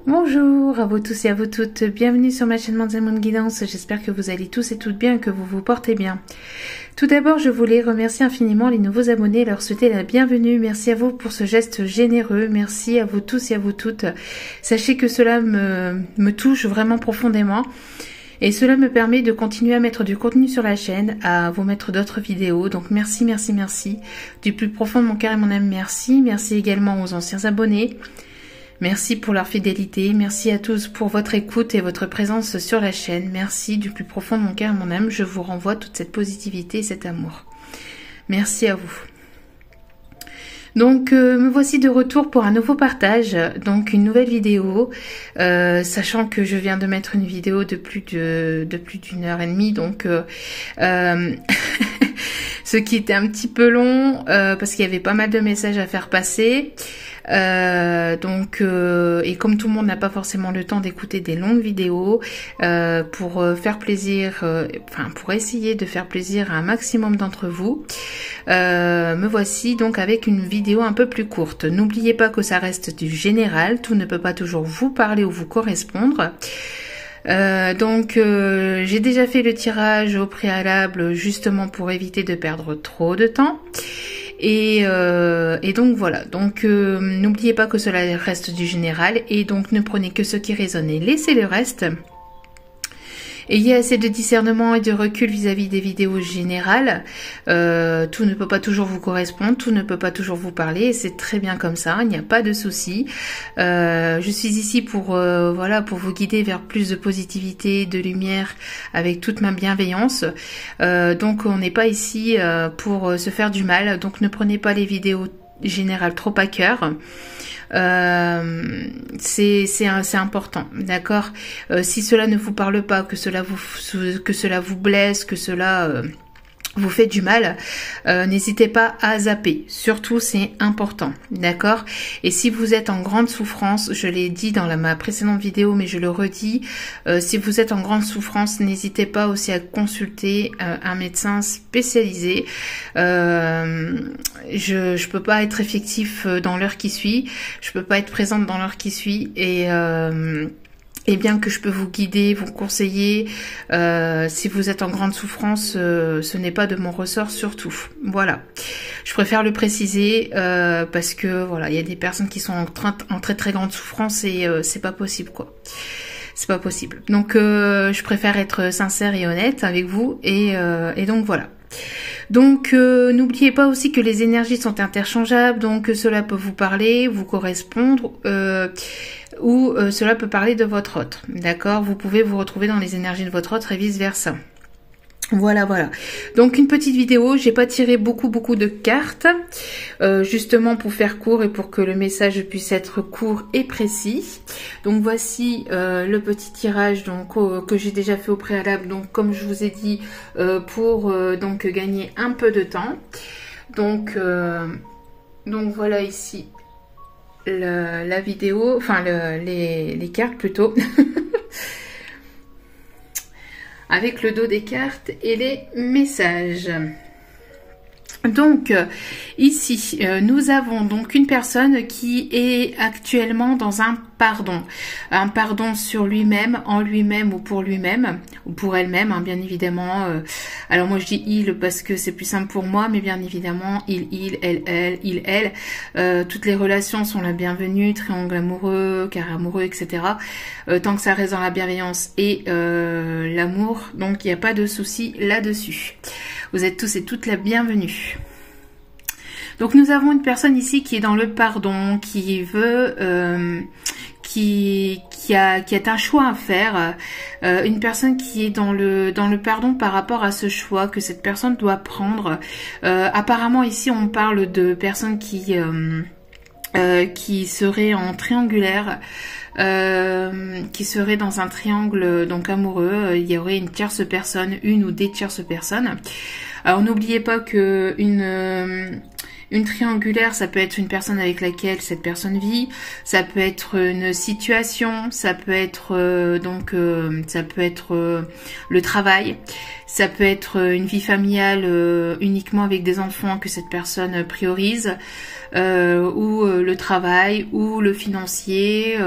Bonjour à vous tous et à vous toutes, bienvenue sur ma chaîne Manzel Monde Guidance, j'espère que vous allez tous et toutes bien, que vous vous portez bien. Tout d'abord, je voulais remercier infiniment les nouveaux abonnés et leur souhaiter la bienvenue. Merci à vous pour ce geste généreux, merci à vous tous et à vous toutes. Sachez que cela me touche vraiment profondément. Et cela me permet de continuer à mettre du contenu sur la chaîne, à vous mettre d'autres vidéos. Donc merci, merci, merci. Du plus profond de mon cœur et mon âme, merci. Merci également aux anciens abonnés. Merci pour leur fidélité. Merci à tous pour votre écoute et votre présence sur la chaîne. Merci du plus profond de mon cœur et mon âme. Je vous renvoie toute cette positivité et cet amour. Merci à vous. Donc me voici de retour pour un nouveau partage, donc une nouvelle vidéo, sachant que je viens de mettre une vidéo de plus d'une heure et demie, donc ce qui était un petit peu long parce qu'il y avait pas mal de messages à faire passer. Et comme tout le monde n'a pas forcément le temps d'écouter des longues vidéos, pour faire plaisir, pour essayer de faire plaisir à un maximum d'entre vous, me voici donc avec une vidéo un peu plus courte. N'oubliez pas que ça reste du général, tout ne peut pas toujours vous parler ou vous correspondre. J'ai déjà fait le tirage au préalable justement pour éviter de perdre trop de temps. Et donc voilà, donc n'oubliez pas que cela reste du général et donc ne prenez que ce qui résonne et laissez le reste. Ayez assez de discernement et de recul vis-à-vis des vidéos générales. Tout ne peut pas toujours vous correspondre, tout ne peut pas toujours vous parler, et c'est très bien comme ça, il n'y a pas de souci. Je suis ici pour pour vous guider vers plus de positivité, de lumière, avec toute ma bienveillance. Donc on n'est pas ici pour se faire du mal, donc ne prenez pas les vidéos générales trop à cœur. C'est important, d'accord. Si cela ne vous parle pas, que cela vous blesse, que cela vous fait du mal, n'hésitez pas à zapper. Surtout, c'est important, d'accord. Et si vous êtes en grande souffrance, je l'ai dit dans ma précédente vidéo, mais je le redis, si vous êtes en grande souffrance, n'hésitez pas aussi à consulter un médecin spécialisé. Je peux pas être effectif dans l'heure qui suit, je peux pas être présente dans l'heure qui suit, et bien que je peux vous guider, vous conseiller, si vous êtes en grande souffrance, ce n'est pas de mon ressort surtout. Voilà, je préfère le préciser parce que voilà, il y a des personnes qui sont en très très grande souffrance et c'est pas possible quoi. C'est pas possible. Donc je préfère être sincère et honnête avec vous et donc voilà. Donc n'oubliez pas aussi que les énergies sont interchangeables, donc cela peut vous parler, vous correspondre, ou cela peut parler de votre autre, d'accord. Vous pouvez vous retrouver dans les énergies de votre autre et vice versa. Voilà. Donc une petite vidéo, j'ai pas tiré beaucoup de cartes, justement pour faire court et pour que le message puisse être court et précis. Donc voici le petit tirage que j'ai déjà fait au préalable, donc comme je vous ai dit, pour donc gagner un peu de temps. Donc voilà ici la vidéo, les cartes plutôt. Avec le dos des cartes et les messages. Donc ici nous avons donc une personne qui est actuellement dans un pardon sur lui-même, en lui-même ou pour lui-même ou pour elle-même, hein, bien évidemment. Alors moi je dis il parce que c'est plus simple pour moi, mais bien évidemment il, elle, toutes les relations sont la bienvenue, triangle amoureux, carré amoureux, etc. Tant que ça reste dans la bienveillance et l'amour, donc il n'y a pas de souci là-dessus. Vous êtes tous et toutes la bienvenue. Donc nous avons une personne ici qui est dans le pardon, qui veut, qui a un choix à faire, une personne qui est dans le pardon par rapport à ce choix que cette personne doit prendre. Apparemment ici on parle de personnes qui seraient en triangulaire. Qui serait dans un triangle donc amoureux, il y aurait une tierce personne, une ou des tierces personnes. Alors n'oubliez pas que Une triangulaire, ça peut être une personne avec laquelle cette personne vit, ça peut être une situation, ça peut être le travail, ça peut être une vie familiale uniquement avec des enfants que cette personne priorise, ou le travail, ou le financier.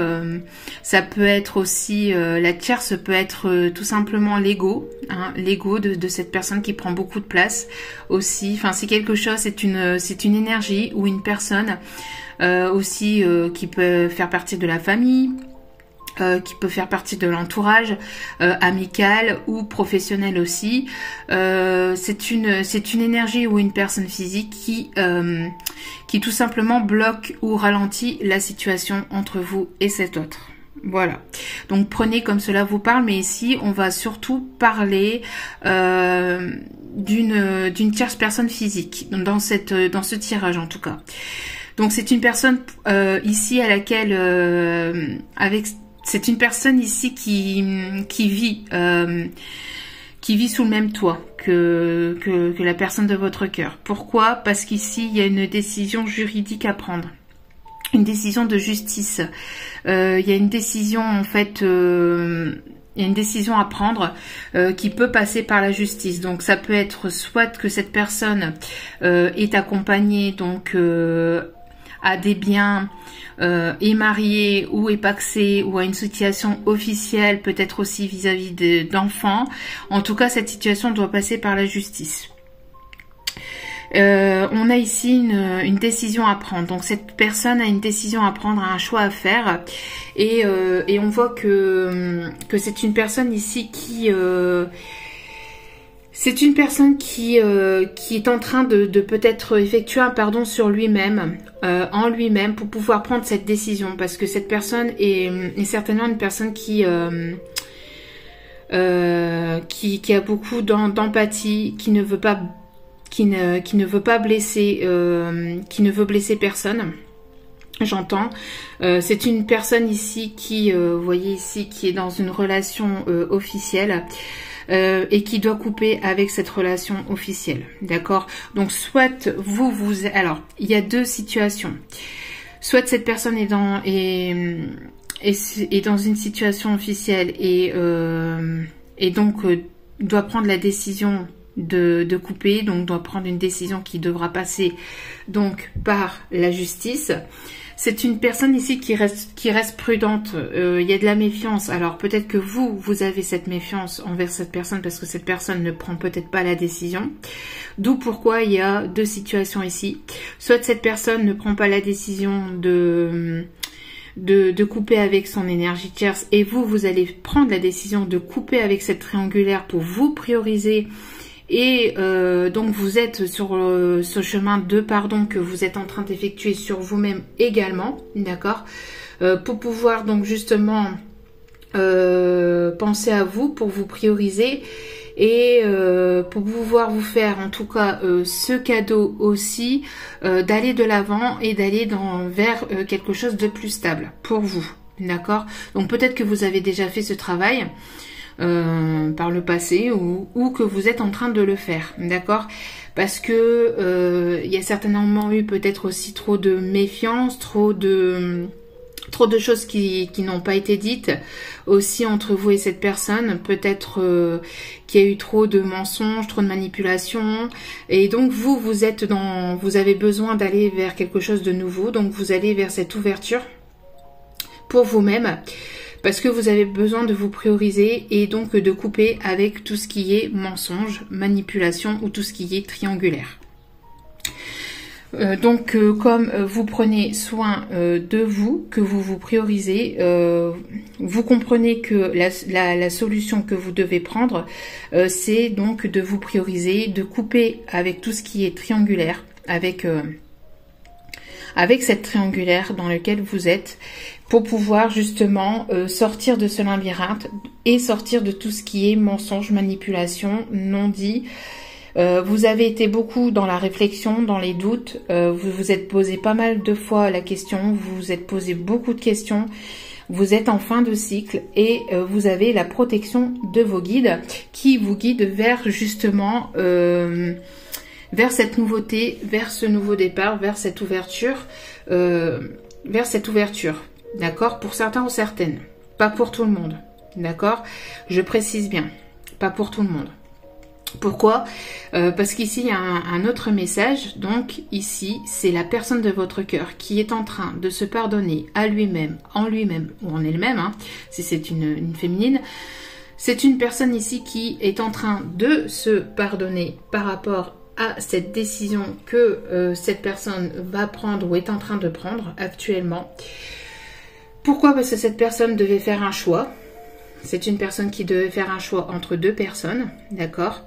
Ça peut être aussi, la tierce peut être tout simplement l'ego, hein, l'ego de cette personne qui prend beaucoup de place aussi. Enfin, c'est quelque chose, c'est une énergie ou une personne aussi qui peut faire partie de la famille, qui peut faire partie de l'entourage amical ou professionnel aussi. C'est une énergie ou une personne physique qui tout simplement bloque ou ralentit la situation entre vous et cet autre. Voilà. Donc prenez comme cela vous parle, mais ici on va surtout parler d'une tierce personne physique dans ce tirage en tout cas. Donc c'est une personne ici à laquelle c'est une personne ici qui vit sous le même toit que la personne de votre cœur. Pourquoi? Parce qu'ici, il y a une décision juridique à prendre. Une décision de justice. Il y a une décision, en fait, il y a une décision à prendre qui peut passer par la justice. Donc, ça peut être soit que cette personne est accompagnée, donc, à des biens, est marié ou est pacsé ou a une situation officielle, peut-être aussi vis-à-vis d'enfants. En tout cas, cette situation doit passer par la justice. On a ici une décision à prendre. Donc cette personne a une décision à prendre, un choix à faire. Et on voit que c'est une personne ici qui... c'est une personne qui est en train de peut-être effectuer un pardon sur lui-même, en lui-même, pour pouvoir prendre cette décision. Parce que cette personne est certainement une personne qui a beaucoup d'empathie, qui ne veut pas blesser, qui ne veut blesser personne. J'entends. C'est une personne ici qui, vous voyez ici, qui est dans une relation officielle. Et qui doit couper avec cette relation officielle, d'accord? Donc soit alors il y a deux situations. Soit cette personne est dans une situation officielle et donc doit prendre la décision de couper, donc doit prendre une décision qui devra passer donc par la justice. C'est une personne ici qui reste prudente. Il y a de la méfiance. Alors peut-être que vous avez cette méfiance envers cette personne parce que cette personne ne prend peut-être pas la décision. D'où pourquoi il y a deux situations ici. Soit cette personne ne prend pas la décision de couper avec son énergie tierce et vous allez prendre la décision de couper avec cette triangulaire pour vous prioriser. Et donc vous êtes sur ce chemin de pardon que vous êtes en train d'effectuer sur vous-même également, d'accord, pour pouvoir donc justement penser à vous, pour vous prioriser et pour pouvoir vous faire en tout cas ce cadeau aussi, d'aller de l'avant et d'aller vers quelque chose de plus stable pour vous, d'accord. Donc peut-être que vous avez déjà fait ce travail par le passé ou que vous êtes en train de le faire, d'accord, parce que il y a certainement eu peut-être aussi trop de méfiance, trop de choses qui n'ont pas été dites aussi entre vous et cette personne, peut-être qu'il y a eu trop de mensonges, trop de manipulations, et donc vous avez besoin d'aller vers quelque chose de nouveau, donc vous allez vers cette ouverture pour vous-même. Parce que vous avez besoin de vous prioriser et donc de couper avec tout ce qui est mensonge, manipulation ou tout ce qui est triangulaire. Donc comme vous prenez soin de vous, que vous vous priorisez, vous comprenez que la solution que vous devez prendre, c'est donc de vous prioriser, de couper avec tout ce qui est triangulaire, avec cette triangulaire dans laquelle vous êtes, pour pouvoir justement sortir de ce labyrinthe et sortir de tout ce qui est mensonge, manipulation, non dit. Vous avez été beaucoup dans la réflexion, dans les doutes, vous vous êtes posé pas mal de fois la question, vous vous êtes posé beaucoup de questions, vous êtes en fin de cycle et vous avez la protection de vos guides qui vous guident vers justement vers cette nouveauté, vers ce nouveau départ, vers cette ouverture, d'accord, pour certains ou certaines, pas pour tout le monde, d'accord, je précise bien, pas pour tout le monde. Pourquoi? Parce qu'ici il y a un autre message. Donc ici c'est la personne de votre cœur qui est en train de se pardonner à lui-même, en lui-même ou en elle-même, hein, si c'est une féminine. C'est une personne ici qui est en train de se pardonner par rapport à cette décision que cette personne va prendre ou est en train de prendre actuellement. Pourquoi? Parce que cette personne devait faire un choix. C'est une personne qui devait faire un choix entre deux personnes, d'accord?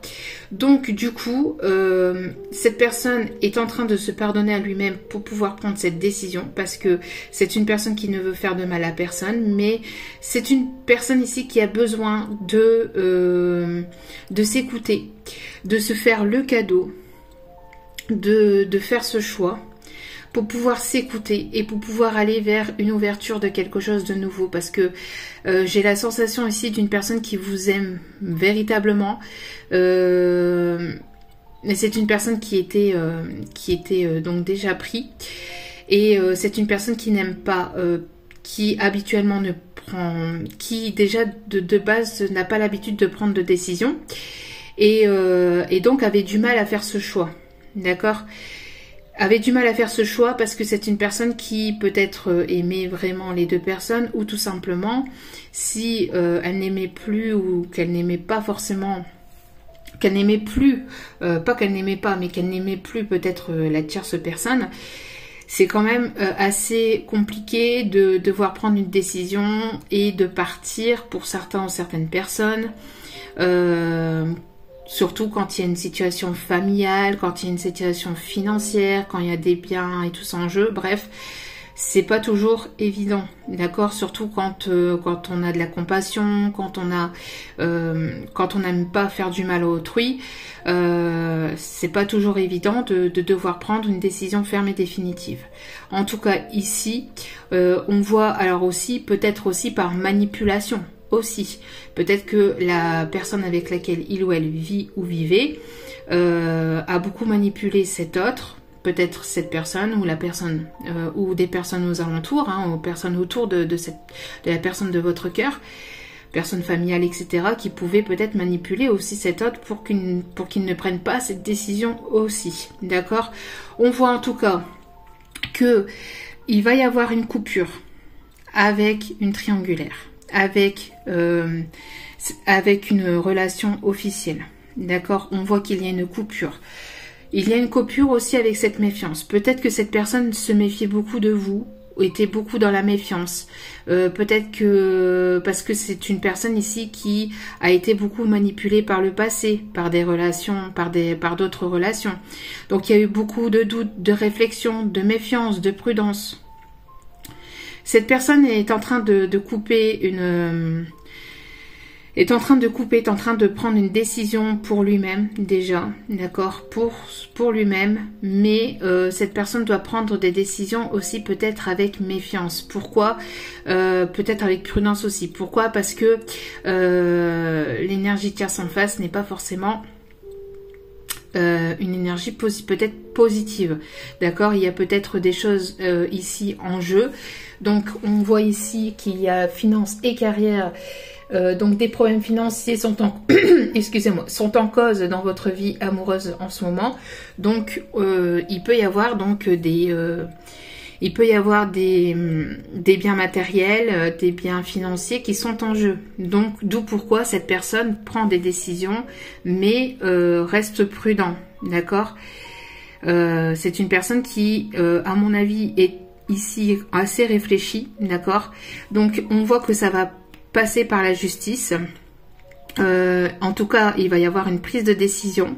Donc du coup, cette personne est en train de se pardonner à lui-même pour pouvoir prendre cette décision, parce que c'est une personne qui ne veut faire de mal à personne, mais c'est une personne ici qui a besoin de s'écouter, de se faire le cadeau, de faire ce choix, pour pouvoir s'écouter et pour pouvoir aller vers une ouverture de quelque chose de nouveau, parce que j'ai la sensation ici d'une personne qui vous aime véritablement, mais c'est une personne qui était donc déjà pris, et c'est une personne qui n'aime pas, qui habituellement ne prend, qui déjà de base n'a pas l'habitude de prendre de décision, et donc avait du mal à faire ce choix, d'accord? Avait du mal à faire ce choix parce que c'est une personne qui peut-être aimait vraiment les deux personnes, ou tout simplement si elle n'aimait plus, ou qu'elle n'aimait pas forcément, qu'elle n'aimait plus, pas qu'elle n'aimait pas, mais qu'elle n'aimait plus peut-être la tierce personne. C'est quand même assez compliqué de devoir prendre une décision et de partir pour certains ou certaines personnes. Surtout quand il y a une situation familiale, quand il y a une situation financière, quand il y a des biens et tout ça en jeu. Bref, c'est pas toujours évident, d'accord? Surtout quand on a de la compassion, quand on n'aime pas faire du mal à autrui. C'est pas toujours évident de devoir prendre une décision ferme et définitive. En tout cas ici, on voit alors aussi, peut-être aussi par manipulation. Aussi, peut-être que la personne avec laquelle il ou elle vit ou vivait a beaucoup manipulé cet autre, peut-être cette personne ou la personne ou des personnes aux alentours, hein, aux personnes autour de la personne de votre cœur, personne familiale, etc., qui pouvaient peut-être manipuler aussi cet autre pour qu'il ne prenne pas cette décision aussi, d'accord? On voit en tout cas que il va y avoir une coupure avec une triangulaire, avec une relation officielle, d'accord? On voit qu'il y a une coupure. Il y a une coupure aussi avec cette méfiance. Peut-être que cette personne se méfiait beaucoup de vous, était beaucoup dans la méfiance. Peut-être que parce que c'est une personne ici qui a été beaucoup manipulée par le passé, par des relations, par d'autres relations. Donc il y a eu beaucoup de doutes, de réflexion, de méfiance, de prudence. Cette personne est en train de prendre une décision pour lui-même déjà, d'accord, pour lui-même, mais cette personne doit prendre des décisions aussi peut-être avec méfiance. Pourquoi? Peut-être avec prudence aussi. Pourquoi? Parce que l'énergie tierce en face n'est pas forcément une énergie peut-être positive, d'accord? Il y a peut-être des choses ici en jeu. Donc on voit ici qu'il y a finances et carrière. Donc des problèmes financiers sont en sont en cause dans votre vie amoureuse en ce moment. Donc il peut y avoir donc des biens matériels, des biens financiers qui sont en jeu. Donc d'où pourquoi cette personne prend des décisions, mais reste prudent, d'accord? C'est une personne qui, à mon avis, est ici assez réfléchie, d'accord? Donc on voit que ça va passer par la justice. En tout cas, il va y avoir une prise de décision.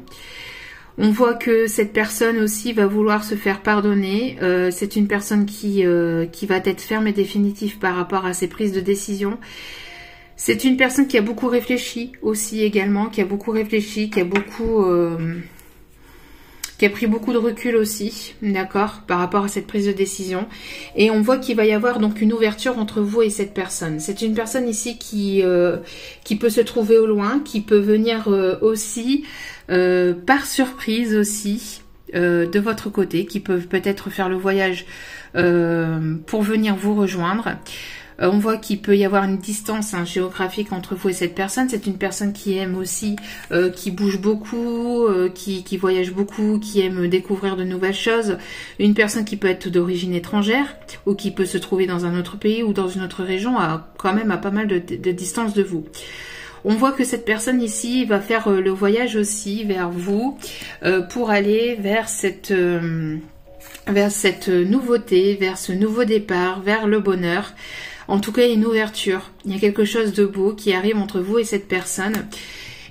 On voit que cette personne aussi va vouloir se faire pardonner. C'est une personne qui va être ferme et définitive par rapport à ses prises de décision. C'est une personne qui a beaucoup réfléchi aussi également, qui a beaucoup réfléchi, qui a qui a pris beaucoup de recul aussi, d'accord, par rapport à cette prise de décision. Et on voit qu'il va y avoir donc une ouverture entre vous et cette personne. C'est une personne ici qui peut se trouver au loin, qui peut venir aussi par surprise aussi de votre côté, qui peut peut-être faire le voyage pour venir vous rejoindre. On voit qu'il peut y avoir une distance géographique entre vous et cette personne. C'est une personne qui aime aussi, qui bouge beaucoup, qui voyage beaucoup, qui aime découvrir de nouvelles choses. Une personne qui peut être d'origine étrangère ou qui peut se trouver dans un autre pays ou dans une autre région, quand même à pas mal de distance de vous. On voit que cette personne ici va faire le voyage aussi vers vous pour aller vers cette nouveauté, vers ce nouveau départ, vers le bonheur. En tout cas, une ouverture. Il y a quelque chose de beau qui arrive entre vous et cette personne.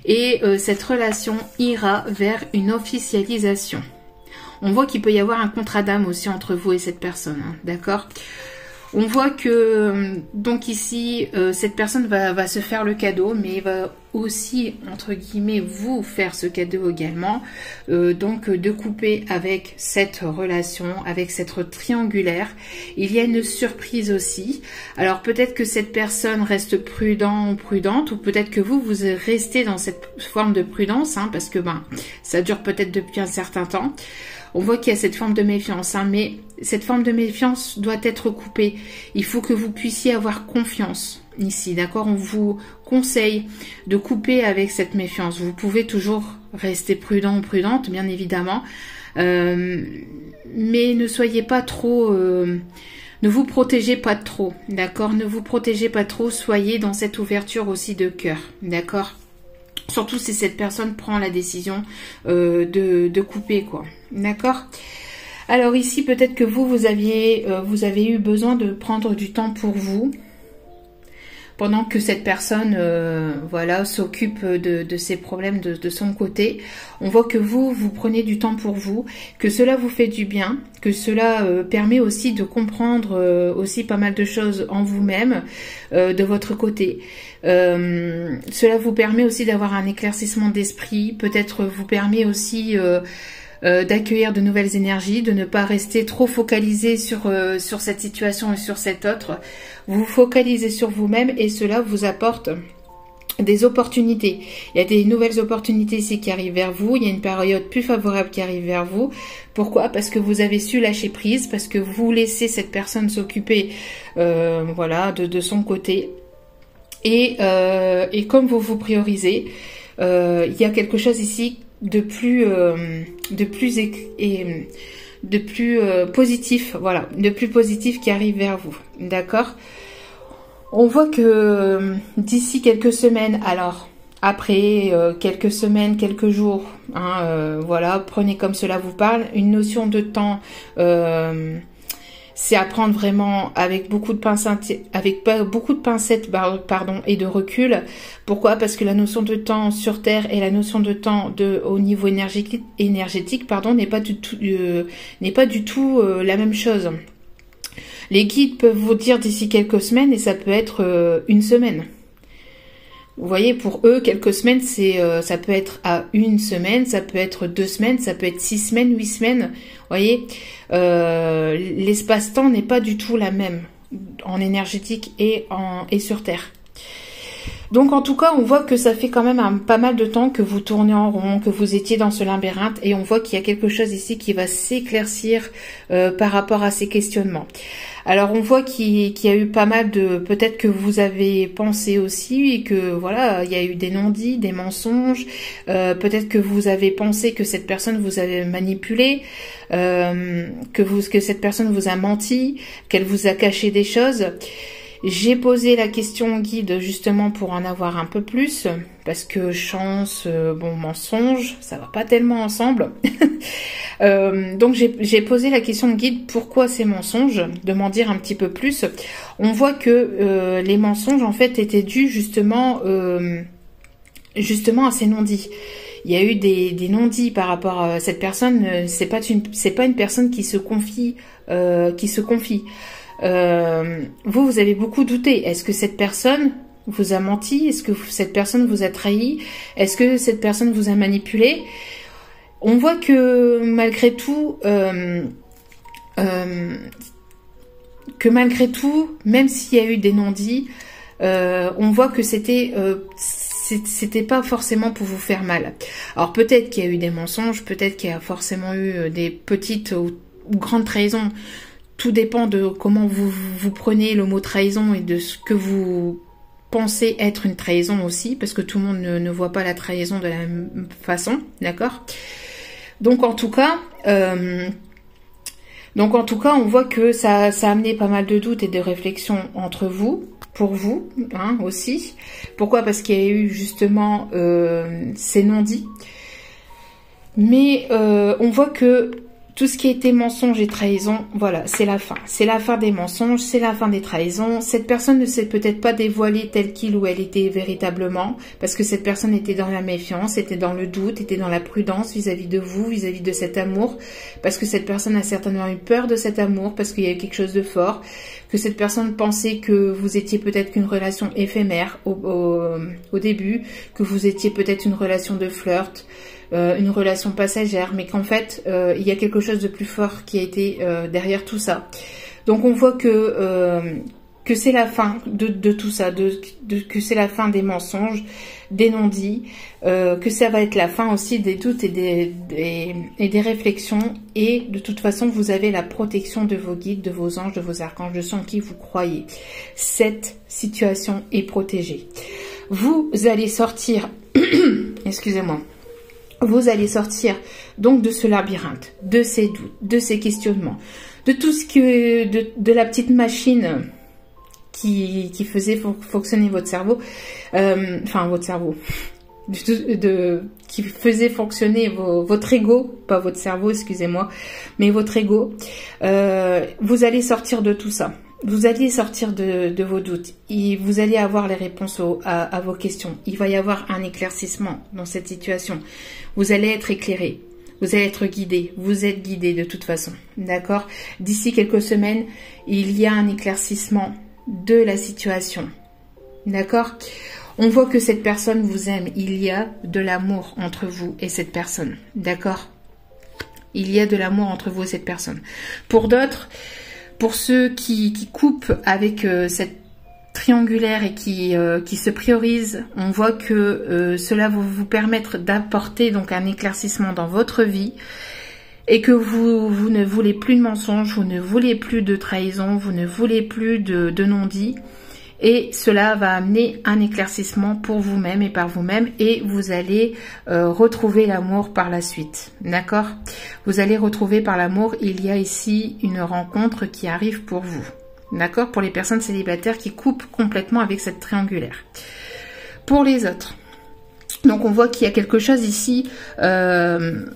Et cette relation ira vers une officialisation. On voit qu'il peut y avoir un contrat d'âme aussi entre vous et cette personne. Hein, d'accord ? On voit que, donc ici, cette personne va se faire le cadeau, mais va aussi, entre guillemets, vous faire ce cadeau également. Donc, de couper avec cette relation, avec cette triangulaire. Il y a une surprise aussi. Alors, peut-être que cette personne reste prudent ou prudente, ou peut-être que vous restez dans cette forme de prudence, hein, parce que ça dure peut-être depuis un certain temps. On voit qu'il y a cette forme de méfiance, hein, mais cette forme de méfiance doit être coupée. Il faut que vous puissiez avoir confiance ici, d'accord? On vous conseille de couper avec cette méfiance. Vous pouvez toujours rester prudent ou prudente, bien évidemment, mais ne soyez pas trop... ne vous protégez pas trop, d'accord? Ne vous protégez pas trop, soyez dans cette ouverture aussi de cœur, d'accord? Surtout si cette personne prend la décision de couper, quoi. D'accord? Alors ici, peut-être que vous avez eu besoin de prendre du temps pour vous. Pendant que cette personne voilà, s'occupe de ses problèmes de son côté. On voit que vous prenez du temps pour vous, que cela vous fait du bien, que cela permet aussi de comprendre aussi pas mal de choses en vous-même, de votre côté. Cela vous permet aussi d'avoir un éclaircissement d'esprit, peut-être vous permet aussi... d'accueillir de nouvelles énergies, de ne pas rester trop focalisé sur cette situation et sur cette autre. Vous vous focalisez sur vous-même et cela vous apporte des opportunités. Il y a des nouvelles opportunités ici qui arrivent vers vous. Il y a une période plus favorable qui arrive vers vous. Pourquoi? Parce que vous avez su lâcher prise, parce que vous laissez cette personne s'occuper voilà, de son côté. Et comme vous vous priorisez, il y a quelque chose ici de plus positif, voilà, de plus positif qui arrive vers vous, d'accord? On voit que d'ici quelques semaines, alors après quelques semaines, quelques jours, hein, voilà, prenez comme cela vous parle, une notion de temps. C'est à prendre vraiment avec beaucoup de pincettes, pardon, et de recul. Pourquoi? Parce que la notion de temps sur Terre et la notion de temps au niveau énergétique, pardon, n'est pas du tout la même chose. Les guides peuvent vous dire d'ici quelques semaines et ça peut être une semaine. Vous voyez, pour eux, quelques semaines, ça peut être à une semaine, ça peut être 2 semaines, ça peut être 6 semaines, 8 semaines. Vous voyez, l'espace-temps n'est pas du tout la même en énergétique et sur Terre. Donc en tout cas, on voit que ça fait quand même pas mal de temps que vous tournez en rond, que vous étiez dans ce labyrinthe et on voit qu'il y a quelque chose ici qui va s'éclaircir par rapport à ces questionnements. Alors on voit qu'il y a eu pas mal de... Peut-être que vous avez pensé aussi et que voilà, il y a eu des non-dits, des mensonges. Peut-être que vous avez pensé que cette personne vous avait manipulé, que cette personne vous a menti, qu'elle vous a caché des choses. J'ai posé la question au guide justement pour en avoir un peu plus, parce que chance, mensonge, ça va pas tellement ensemble. Donc j'ai posé la question au guide, pourquoi ces mensonges, de m'en dire un petit peu plus. On voit que les mensonges en fait étaient dus justement à ces non-dits. Il y a eu des non-dits par rapport à cette personne, c'est pas une personne qui se confie. Vous avez beaucoup douté. Est-ce que cette personne vous a menti? Est-ce que cette personne vous a trahi? Est-ce que cette personne vous a manipulé? On voit que malgré tout, même s'il y a eu des non-dits, on voit que c'était pas forcément pour vous faire mal. Alors peut-être qu'il y a eu des mensonges, peut-être qu'il y a forcément eu des petites ou grandes trahisons. Tout dépend de comment vous prenez le mot trahison et de ce que vous pensez être une trahison aussi, parce que tout le monde ne voit pas la trahison de la même façon, d'accord? Donc en tout cas, on voit que ça a amené pas mal de doutes et de réflexions entre vous, pour vous, hein, aussi. Pourquoi? Parce qu'il y a eu justement ces non-dits. Mais on voit que tout ce qui a été mensonge et trahison, voilà, c'est la fin. C'est la fin des mensonges, c'est la fin des trahisons. Cette personne ne s'est peut-être pas dévoilée telle qu'il ou elle était véritablement, parce que cette personne était dans la méfiance, était dans le doute, était dans la prudence vis-à-vis de vous, vis-à-vis de cet amour, parce que cette personne a certainement eu peur de cet amour, parce qu'il y a eu quelque chose de fort, que cette personne pensait que vous étiez peut-être qu'une relation éphémère au début, que vous étiez peut-être une relation de flirt, une relation passagère, mais qu'en fait, il y a quelque chose de plus fort qui a été derrière tout ça. Donc on voit que c'est la fin de tout ça, que c'est la fin des mensonges, des non-dits, que ça va être la fin aussi des doutes et des réflexions. Et de toute façon, vous avez la protection de vos guides, de vos anges, de vos archanges, de ceux en qui vous croyez. Cette situation est protégée. Vous allez sortir, excusez-moi, vous allez sortir donc de ce labyrinthe, de ces doutes, de ces questionnements, de tout ce que, de la petite machine qui faisait fonctionner votre cerveau, enfin votre cerveau, qui faisait fonctionner votre ego, pas votre cerveau, excusez-moi, mais votre ego. Vous allez sortir de tout ça. Vous allez sortir de vos doutes et vous allez avoir les réponses à vos questions. Il va y avoir un éclaircissement dans cette situation. Vous allez être éclairé, vous allez être guidé, vous êtes guidé de toute façon, d'accord? D'ici quelques semaines, il y a un éclaircissement de la situation, d'accord? On voit que cette personne vous aime, il y a de l'amour entre vous et cette personne, d'accord? Il y a de l'amour entre vous et cette personne. Pour d'autres, pour ceux qui coupent avec cette triangulaire et qui se priorisent, on voit que cela va vous permettre d'apporter donc un éclaircissement dans votre vie et que vous ne voulez plus de mensonges, vous ne voulez plus de trahison, vous ne voulez plus de non-dits. Et cela va amener un éclaircissement pour vous-même et par vous-même. Et vous allez retrouver l'amour par la suite. D'accord? Vous allez retrouver par l'amour. Il y a ici une rencontre qui arrive pour vous. D'accord? Pour les personnes célibataires qui coupent complètement avec cette triangulaire. Pour les autres. Donc on voit qu'il y a quelque chose ici... il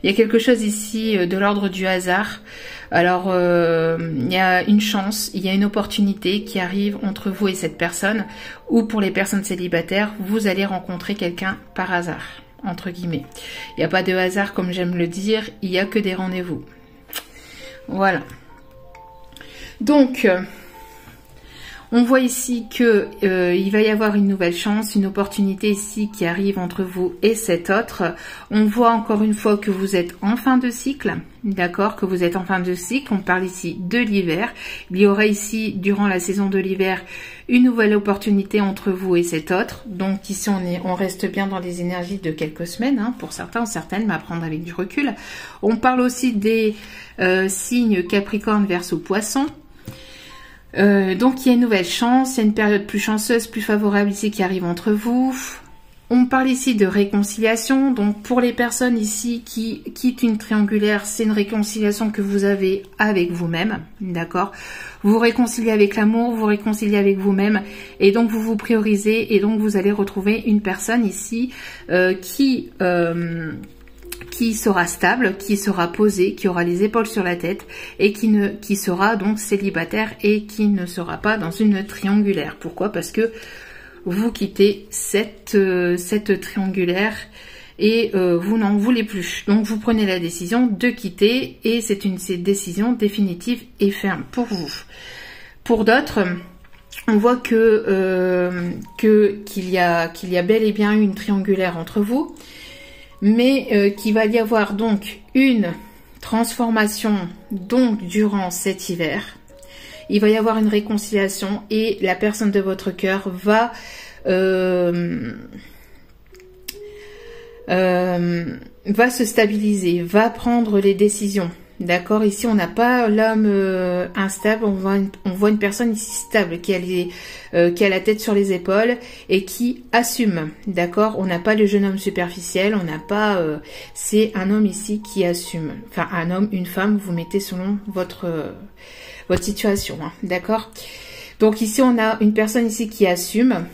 y a quelque chose ici de l'ordre du hasard. Alors, il y a une chance, il y a une opportunité qui arrive entre vous et cette personne. Ou pour les personnes célibataires, vous allez rencontrer quelqu'un par hasard, entre guillemets. Il n'y a pas de hasard comme j'aime le dire, il n'y a que des rendez-vous. Voilà. Donc... on voit ici que il va y avoir une nouvelle chance, une opportunité ici qui arrive entre vous et cet autre. On voit encore une fois que vous êtes en fin de cycle, d'accord, que vous êtes en fin de cycle. On parle ici de l'hiver. Il y aura ici, durant la saison de l'hiver, une nouvelle opportunité entre vous et cet autre. Donc ici, on reste bien dans les énergies de quelques semaines, hein, pour certains ou certaines, mais à prendre avec du recul. On parle aussi des signes Capricorne, Verseau, Poisson. Donc il y a une nouvelle chance, il y a une période plus chanceuse, plus favorable ici qui arrive entre vous. On parle ici de réconciliation, donc pour les personnes ici qui quittent une triangulaire, c'est une réconciliation que vous avez avec vous-même, d'accord? Vous réconciliez avec l'amour, vous réconciliez avec vous-même, et donc vous vous priorisez, et donc vous allez retrouver une personne ici qui sera stable, qui sera posée, qui aura les épaules sur la tête et qui sera donc célibataire et qui ne sera pas dans une triangulaire. Pourquoi? Parce que vous quittez cette triangulaire et vous n'en voulez plus. Donc vous prenez la décision de quitter et c'est une décision définitive et ferme pour vous. Pour d'autres, on voit qu'il y a bel et bien une triangulaire entre vous. mais qu'il va y avoir donc une transformation donc durant cet hiver. Il va y avoir une réconciliation et la personne de votre cœur va se stabiliser, va prendre les décisions. D'accord, ici on n'a pas l'homme instable, on voit une personne ici stable qui a la tête sur les épaules et qui assume. D'accord, on n'a pas le jeune homme superficiel, on n'a pas, c'est un homme ici qui assume. Enfin un homme, une femme, vous mettez selon votre situation. Hein, d'accord. Donc ici on a une personne ici qui assume,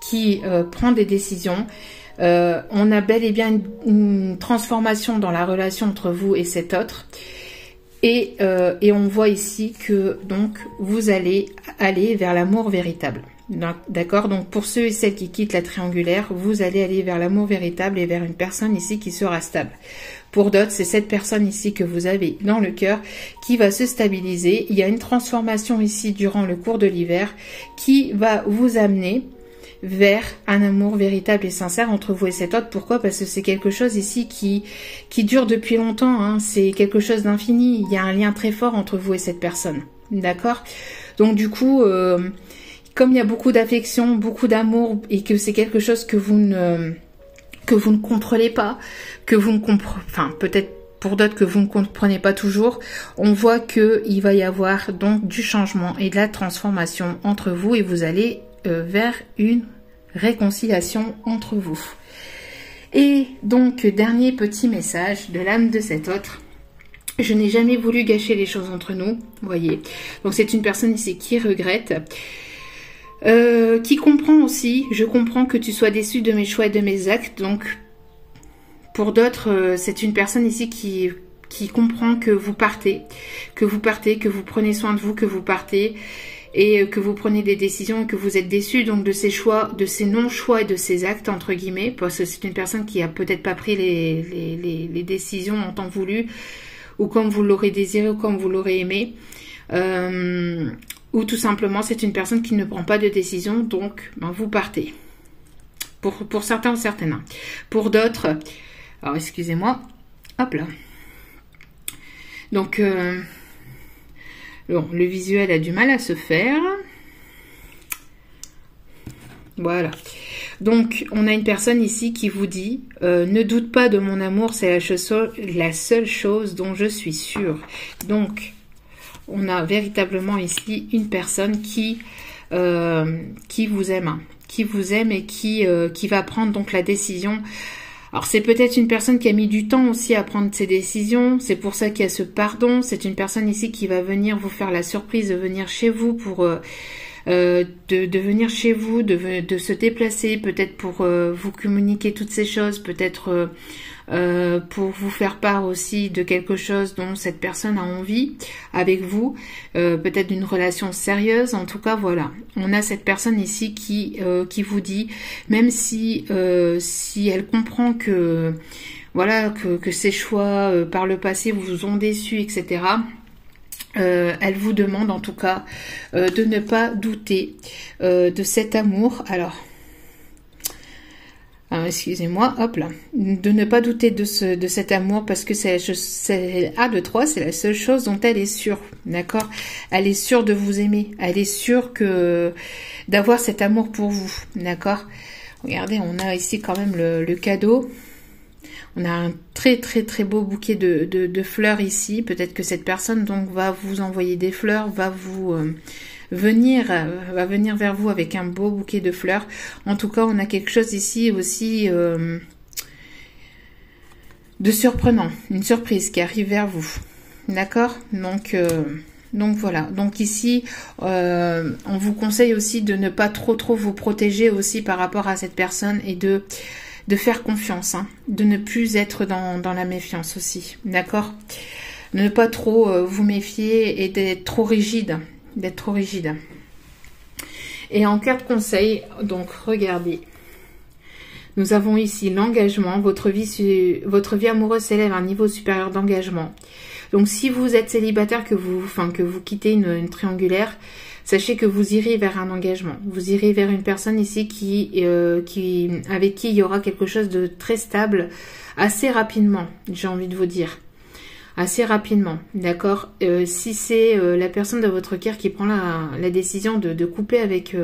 qui prend des décisions. On a bel et bien une transformation dans la relation entre vous et cet autre. Et on voit ici que donc vous allez aller vers l'amour véritable. D'accord? Donc pour ceux et celles qui quittent la triangulaire, vous allez aller vers l'amour véritable et vers une personne ici qui sera stable. Pour d'autres, c'est cette personne ici que vous avez dans le cœur qui va se stabiliser. Il y a une transformation ici durant le cours de l'hiver qui va vous amener vers un amour véritable et sincère entre vous et cet autre. Pourquoi? Parce que c'est quelque chose ici qui dure depuis longtemps. Hein. C'est quelque chose d'infini. Il y a un lien très fort entre vous et cette personne. D'accord? Donc du coup, comme il y a beaucoup d'affection, beaucoup d'amour et que c'est quelque chose que vous ne contrôlez pas, que vous ne comprenez, enfin peut-être pour d'autres que vous ne comprenez pas toujours, on voit que il va y avoir donc du changement et de la transformation entre vous et vous allez vers une réconciliation entre vous. Et donc, dernier petit message de l'âme de cet autre. Je n'ai jamais voulu gâcher les choses entre nous, voyez. Donc, c'est une personne ici qui regrette, qui comprend aussi. Je comprends que tu sois déçu de mes choix et de mes actes. Donc, pour d'autres, c'est une personne ici qui comprend que vous partez, que vous prenez soin de vous, que vous partez, et que vous prenez des décisions et que vous êtes déçu donc de ces choix, de ces non-choix et de ces actes entre guillemets, parce que c'est une personne qui a peut-être pas pris les décisions en temps voulu, ou comme vous l'aurez désiré ou comme vous l'aurez aimé, ou tout simplement c'est une personne qui ne prend pas de décision, donc ben, vous partez. Pour certains ou certaines. Pour d'autres, alors excusez-moi, hop là. Donc bon, le visuel a du mal à se faire. Voilà. Donc, on a une personne ici qui vous dit ne doute pas de mon amour, c'est la seule chose dont je suis sûre. Donc, on a véritablement ici une personne qui vous aime. Qui vous aime et qui va prendre donc la décision. Alors c'est peut-être une personne qui a mis du temps aussi à prendre ses décisions, c'est pour ça qu'il y a ce pardon, c'est une personne ici qui va venir vous faire la surprise de venir chez vous pour de venir chez vous, de se déplacer, peut-être pour vous communiquer toutes ces choses, peut-être pour vous faire part aussi de quelque chose dont cette personne a envie avec vous, peut-être d'une relation sérieuse. En tout cas, voilà, on a cette personne ici qui vous dit, même si elle comprend que voilà que ses choix par le passé vous ont déçu, etc. Elle vous demande en tout cas de ne pas douter de cet amour. Alors excusez-moi, hop là, de ne pas douter de cet amour parce que c'est A2-3, c'est la seule chose dont elle est sûre, d'accord? Elle est sûre de vous aimer, elle est sûre d'avoir cet amour pour vous, d'accord? Regardez, on a ici quand même le cadeau. On a un très très très beau bouquet de fleurs ici. Peut-être que cette personne donc va vous envoyer des fleurs, va venir vers vous avec un beau bouquet de fleurs. En tout cas, on a quelque chose ici aussi de surprenant, une surprise qui arrive vers vous. D'accord? Donc voilà. Donc ici, on vous conseille aussi de ne pas trop vous protéger aussi par rapport à cette personne et de faire confiance, hein, de ne plus être dans la méfiance aussi, d'accord? Ne pas trop vous méfier et d'être trop rigide, Et en carte conseil, donc regardez, nous avons ici l'engagement, votre vie amoureuse s'élève à un niveau supérieur d'engagement. Donc si vous êtes célibataire, que vous quittez une triangulaire, Sachez que vous irez vers un engagement. Vous irez vers une personne ici avec qui il y aura quelque chose de très stable assez rapidement, j'ai envie de vous dire. Assez rapidement, d'accord. Si c'est la personne de votre cœur qui prend la décision de couper avec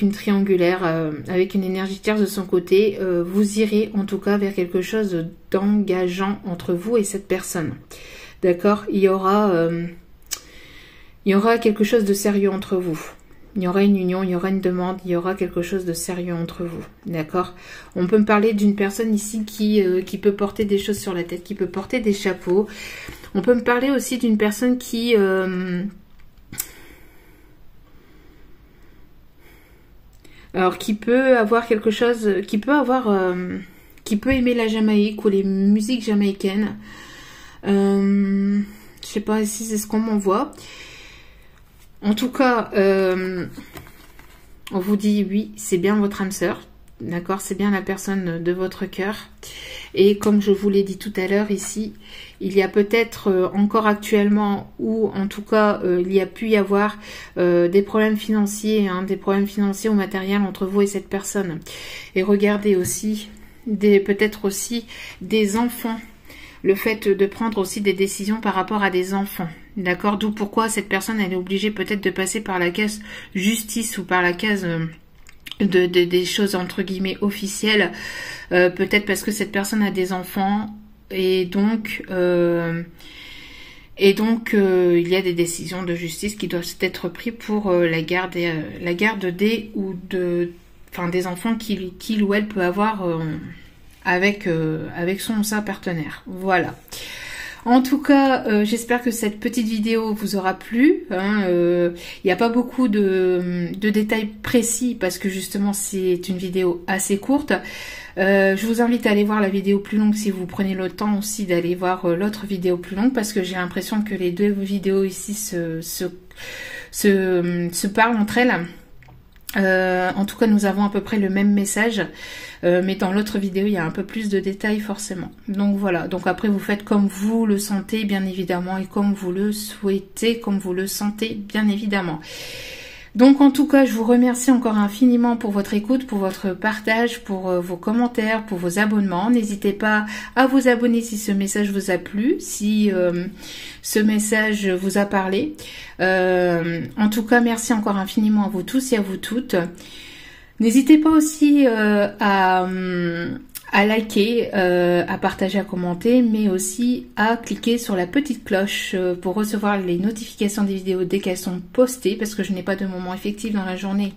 une triangulaire, avec une énergie tierce de son côté, vous irez en tout cas vers quelque chose d'engageant entre vous et cette personne. D'accord. Il y aura quelque chose de sérieux entre vous. Il y aura une union, il y aura une demande, il y aura quelque chose de sérieux entre vous. D'accord. On peut me parler d'une personne ici qui peut porter des choses sur la tête, qui peut porter des chapeaux. On peut me parler aussi d'une personne qui peut avoir quelque chose, qui peut aimer la Jamaïque ou les musiques jamaïcaines. Je sais pas si c'est ce qu'on m'envoie. En tout cas, on vous dit oui, c'est bien votre âme sœur. D'accord, c'est bien la personne de votre cœur. Et comme je vous l'ai dit tout à l'heure ici, il y a peut-être encore actuellement, ou en tout cas, il y a pu y avoir des problèmes financiers, des problèmes financiers ou matériels entre vous et cette personne. Et regardez aussi, peut-être aussi des enfants. Le fait de prendre aussi des décisions par rapport à des enfants. D'accord? D'où pourquoi cette personne, elle est obligée peut-être de passer par la case justice ou par la case des choses entre guillemets officielles. Peut-être parce que cette personne a des enfants et donc il y a des décisions de justice qui doivent être prises pour la garde des enfants qu'il ou elle peut avoir avec son ou sa partenaire. Voilà. En tout cas, j'espère que cette petite vidéo vous aura plu. Il n'y a pas beaucoup de détails précis parce que justement c'est une vidéo assez courte. Je vous invite à aller voir la vidéo plus longue si vous prenez le temps aussi d'aller voir l'autre vidéo plus longue parce que j'ai l'impression que les deux vidéos ici se parlent entre elles. En tout cas, nous avons à peu près le même message, mais dans l'autre vidéo, il y a un peu plus de détails forcément. Donc voilà, donc après vous faites comme vous le sentez bien évidemment et comme vous le souhaitez, comme vous le sentez bien évidemment. Donc en tout cas, je vous remercie encore infiniment pour votre écoute, pour votre partage, pour vos commentaires, pour vos abonnements. N'hésitez pas à vous abonner si ce message vous a plu, si ce message vous a parlé. En tout cas, merci encore infiniment à vous tous et à vous toutes. N'hésitez pas aussi à liker, à partager, à commenter, mais aussi à cliquer sur la petite cloche pour recevoir les notifications des vidéos dès qu'elles sont postées, parce que je n'ai pas de moment effectif dans la journée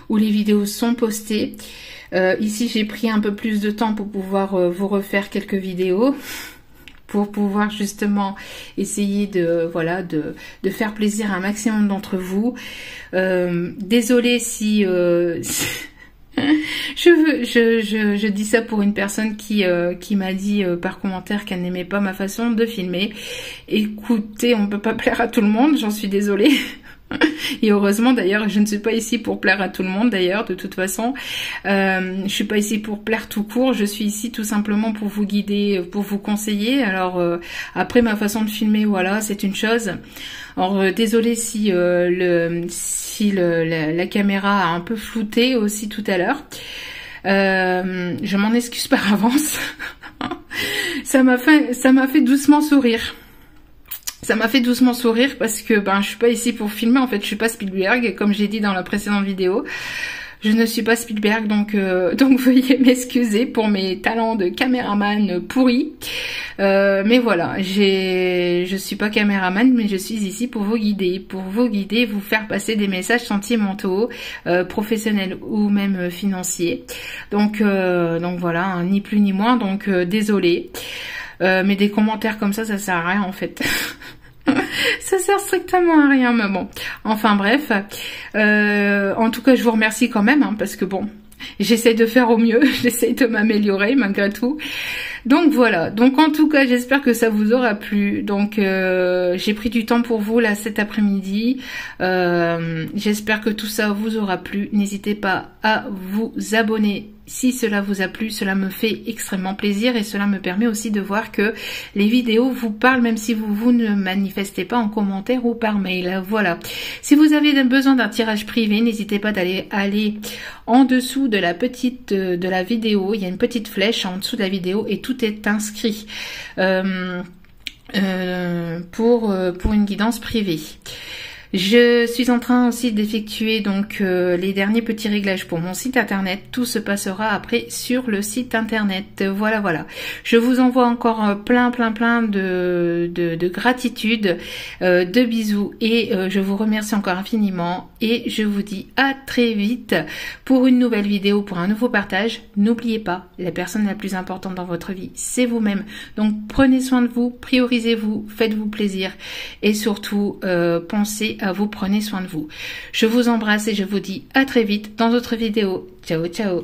où les vidéos sont postées. Ici, j'ai pris un peu plus de temps pour pouvoir vous refaire quelques vidéos, pour pouvoir justement essayer de faire plaisir à un maximum d'entre vous. Désolée si... Je dis ça pour une personne qui m'a dit par commentaire qu'elle n'aimait pas ma façon de filmer. Écoutez, on ne peut pas plaire à tout le monde, j'en suis désolée. Et heureusement d'ailleurs, je ne suis pas ici pour plaire à tout le monde d'ailleurs, de toute façon. Je suis pas ici pour plaire tout court, je suis ici tout simplement pour vous guider, pour vous conseiller. Alors après ma façon de filmer, voilà, c'est une chose. Alors désolée si la caméra a un peu flouté aussi tout à l'heure. Je m'en excuse par avance. Ça m'a fait doucement sourire. Ça m'a fait doucement sourire parce que je suis pas ici pour filmer, en fait je suis pas Spielberg, comme j'ai dit dans la précédente vidéo. Je ne suis pas Spielberg, donc veuillez m'excuser pour mes talents de caméraman pourris. Mais voilà, je suis pas caméraman, mais je suis ici pour vous guider, vous faire passer des messages sentimentaux, professionnels ou même financiers. Donc voilà, ni plus ni moins, donc désolé. Mais des commentaires comme ça sert à rien en fait. Ça sert strictement à rien, mais bon. Enfin bref. En tout cas, je vous remercie quand même, parce que bon, j'essaie de faire au mieux, j'essaie de m'améliorer malgré tout. Donc voilà. Donc en tout cas, j'espère que ça vous aura plu. Donc j'ai pris du temps pour vous là cet après-midi. J'espère que tout ça vous aura plu. N'hésitez pas à vous abonner si cela vous a plu, cela me fait extrêmement plaisir et cela me permet aussi de voir que les vidéos vous parlent même si vous ne manifestez pas en commentaire ou par mail. Voilà. Si vous avez besoin d'un tirage privé, n'hésitez pas d'aller en dessous de la vidéo. Il y a une petite flèche en dessous de la vidéo et tout est inscrit pour une guidance privée. Je suis en train aussi d'effectuer donc les derniers petits réglages pour mon site internet. Tout se passera après sur le site internet. Voilà. Je vous envoie encore plein de gratitude, de bisous et je vous remercie encore infiniment et je vous dis à très vite pour une nouvelle vidéo, pour un nouveau partage. N'oubliez pas, la personne la plus importante dans votre vie, c'est vous-même. Donc prenez soin de vous, priorisez-vous, faites-vous plaisir et surtout pensez à vous, prenez soin de vous. Je vous embrasse et je vous dis à très vite dans d'autres vidéos. Ciao, ciao.